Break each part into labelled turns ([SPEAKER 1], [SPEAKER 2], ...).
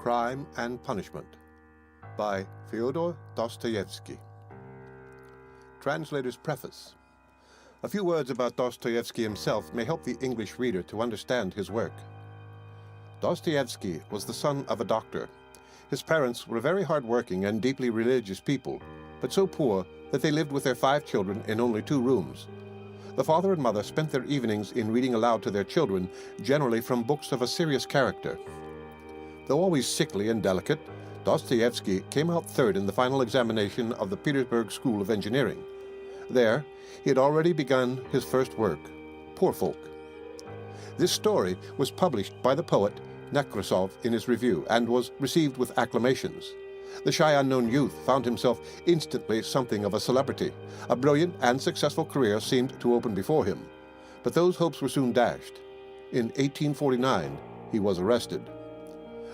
[SPEAKER 1] Crime and Punishment by Fyodor Dostoyevsky. Translator's Preface. A few words about Dostoyevsky himself may help the English reader to understand his work. Dostoyevsky was the son of a doctor. His parents were very hard-working and deeply religious people, but so poor that they lived with their 5 children in only 2 rooms. The father and mother spent their evenings in reading aloud to their children, generally from books of a serious character. Though always sickly and delicate, Dostoyevsky came out third in the final examination of the Petersburg School of Engineering. There, he had already begun his first work, Poor Folk. This story was published by the poet Nekrasov in his review and was received with acclamations. The shy unknown youth found himself instantly something of a celebrity. A brilliant and successful career seemed to open before him. But those hopes were soon dashed. In 1849, he was arrested.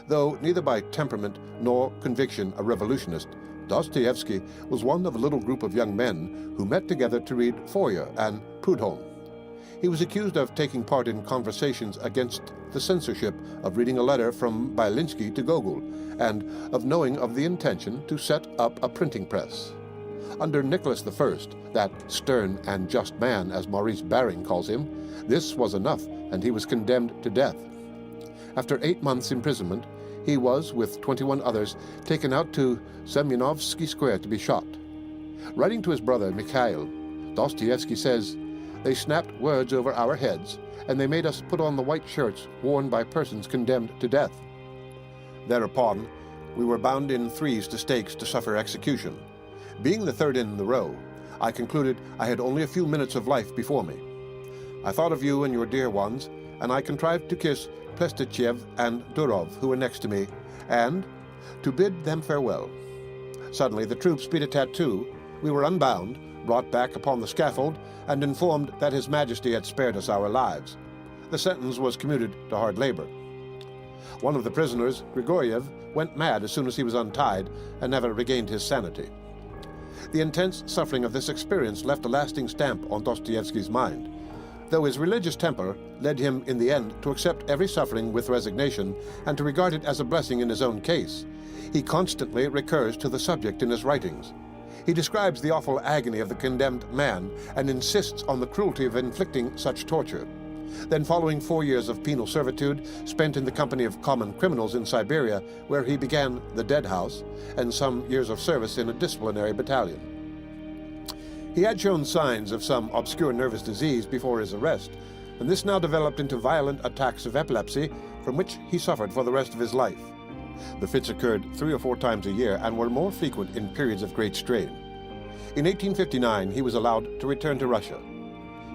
[SPEAKER 1] Though neither by temperament nor conviction a revolutionist, Dostoyevsky was one of a little group of young men who met together to read Fyodor and Proudhon. He was accused of taking part in conversations against the censorship of reading a letter from Belinsky to Gogol, and of knowing of the intention to set up a printing press. Under Nicholas I, that stern and just man, as Maurice Baring calls him, this was enough, and he was condemned to death. After 8 months' imprisonment, he was, with 21 others, taken out to Semyonovsky Square to be shot. Writing to his brother Mikhail, Dostoyevsky says, "They snapped words over our heads, and they made us put on the white shirts worn by persons condemned to death. Thereupon, we were bound in threes to stakes to suffer execution. Being the third in the row, I concluded I had only a few minutes of life before me. I thought of you and your dear ones, and I contrived to kiss Plestitchev and Durov, who were next to me, and to bid them farewell. Suddenly the troops beat a tattoo. We were unbound, brought back upon the scaffold, and informed that His Majesty had spared us our lives. The sentence was commuted to hard labor. One of the prisoners, Grigoriev, went mad as soon as he was untied and never regained his sanity." The intense suffering of this experience left a lasting stamp on Dostoyevsky's mind. Though his religious temper led him in the end to accept every suffering with resignation and to regard it as a blessing in his own case, he constantly recurs to the subject in his writings. He describes the awful agony of the condemned man and insists on the cruelty of inflicting such torture. Then, following 4 years of penal servitude spent in the company of common criminals in Siberia, where he began the Dead House, and some years of service in a disciplinary battalion. He had shown signs of some obscure nervous disease before his arrest, and this now developed into violent attacks of epilepsy, from which he suffered for the rest of his life. The fits occurred 3 or 4 times a year and were more frequent in periods of great strain. In 1859, he was allowed to return to Russia.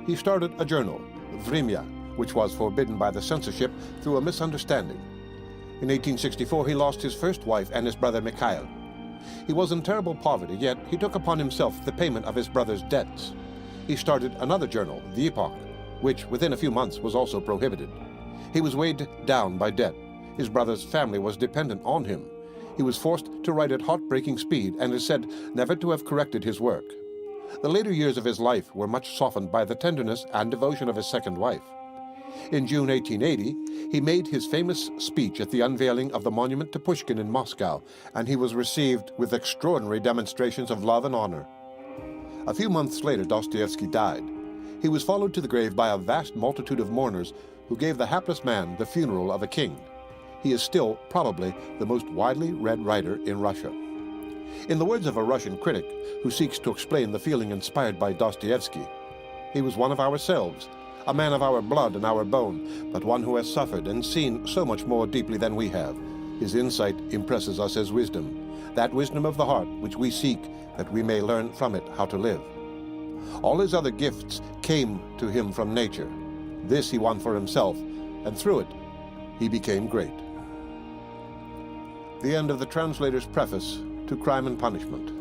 [SPEAKER 1] He started a journal, Vremya, which was forbidden by the censorship through a misunderstanding. In 1864, he lost his first wife and his brother Mikhail. He was in terrible poverty, yet he took upon himself the payment of his brother's debts. He started another journal, The Epoch, which within a few months was also prohibited. He was weighed down by debt. His brother's family was dependent on him. He was forced to write at heartbreaking speed and is said never to have corrected his work. The later years of his life were much softened by the tenderness and devotion of his second wife. In June 1880, he made his famous speech at the unveiling of the monument to Pushkin in Moscow, and he was received with extraordinary demonstrations of love and honor. A few months later, Dostoyevsky died. He was followed to the grave by a vast multitude of mourners who gave the hapless man the funeral of a king. He is still probably the most widely read writer in Russia. In the words of a Russian critic who seeks to explain the feeling inspired by Dostoyevsky, "He was one of ourselves, a man of our blood and our bone, but one who has suffered and seen so much more deeply than we have. His insight impresses us as wisdom, that wisdom of the heart which we seek, that we may learn from it how to live. All his other gifts came to him from nature. This he won for himself, and through it he became great." The end of the translator's preface to Crime and Punishment.